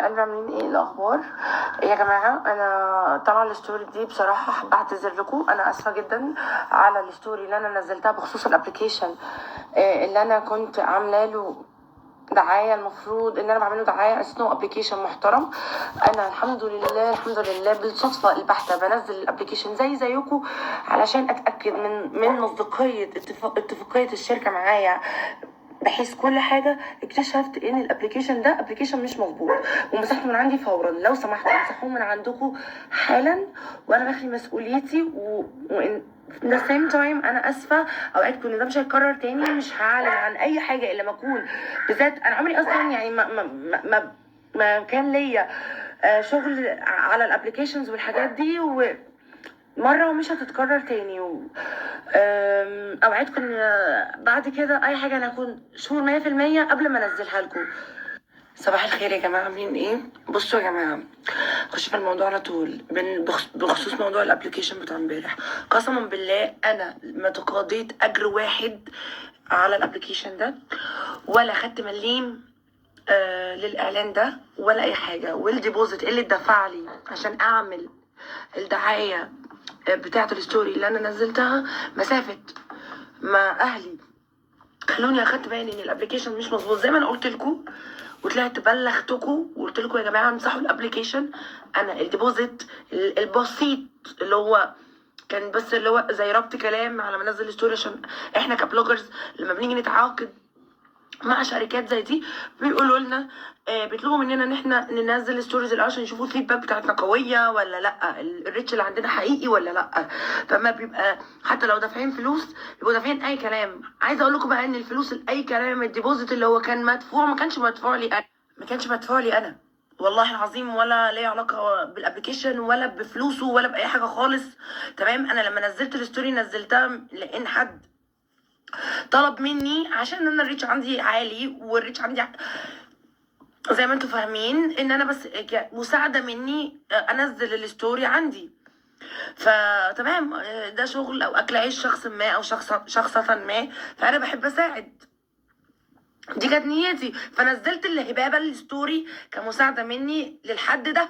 قلبي، عاملين ايه الاخبار يا جماعه؟ انا طالعه الستوري دي بصراحه حابه اعتذر لكم. انا اسفه جدا على الستوري اللي انا نزلتها بخصوص الابلكيشن اللي انا كنت عامله له دعايه. المفروض ان انا بعمله دعايه اسمه ابلكيشن محترم. انا الحمد لله الحمد لله بالصدفه البحته بنزل الابلكيشن زيكم علشان اتاكد من مصداقيه اتفاقيه الشركه معايا، بحيث كل حاجه. اكتشفت ان الابلكيشن ده ابلكيشن مش مظبوط ومسحته من عندي فورا. لو سمحتوا امسحوه من عندكم حالا، وانا باخد مسؤوليتي وان the same time انا اسفه. اوعدكم ان ده مش هيتكرر تاني. مش هعلن عن اي حاجه الا ما اكون بالذات انا عمري اصلا يعني ما كان ليا شغل على الابلكيشنز والحاجات دي مرة ومش هتتكرر تاني اوعدكم ان بعد كده اي حاجة انا هكون شهور 100% قبل ما انزلها لكم. صباح الخير يا جماعة، عاملين ايه؟ بصوا يا جماعة، خش في الموضوع على طول. بخصوص موضوع الابلكيشن بتاع امبارح، قسما بالله انا ما تقاضيت اجر واحد على الابلكيشن ده، ولا خدت مليم للاعلان ده ولا اي حاجة. والديبوزيت اللي اتدفع لي عشان اعمل الدعاية بتاعة الستوري اللي انا نزلتها مسافة ما اهلي خلوني اخدت بالي ان الابلكيشن مش مظبوط زي ما انا قلت لكم، وطلعت بلغتكم وقلت لكم يا جماعه امسحوا الابلكيشن. انا الديبوزيت البسيط اللي هو كان بس اللي هو زي ربط كلام على ما انزل ستوري، عشان احنا كبلوجرز لما بنيجي نتعاقد مع شركات زي دي بيقولوا لنا بيطلبوا مننا ان احنا ننزل ستوريز الاول عشان يشوفوا الفيدباك بتاعتنا قويه ولا لا، الريتش اللي عندنا حقيقي ولا لا. فما بيبقى حتى لو دافعين فلوس يبقوا دافعين اي كلام. عايزه اقول لكم بقى ان الفلوس اي كلام الديبوزيت اللي هو كان مدفوع ما كانش مدفوع لي انا، ما كانش مدفوع لي انا والله العظيم، ولا ليه علاقه بالابلكيشن ولا بفلوسه ولا باي حاجه خالص. تمام، انا لما نزلت الستوري نزلتها لان حد طلب مني عشان انا الريتش عندي عالي، والريتش عندي زي ما انتوا فاهمين ان انا بس مساعده مني انزل الستوري عندي. فتمام، ده شغل او اكل عيش شخص ما او شخصة ما، فانا بحب اساعد. دي كانت نيتي، فنزلت الهبابه الستوري كمساعده مني للحد ده.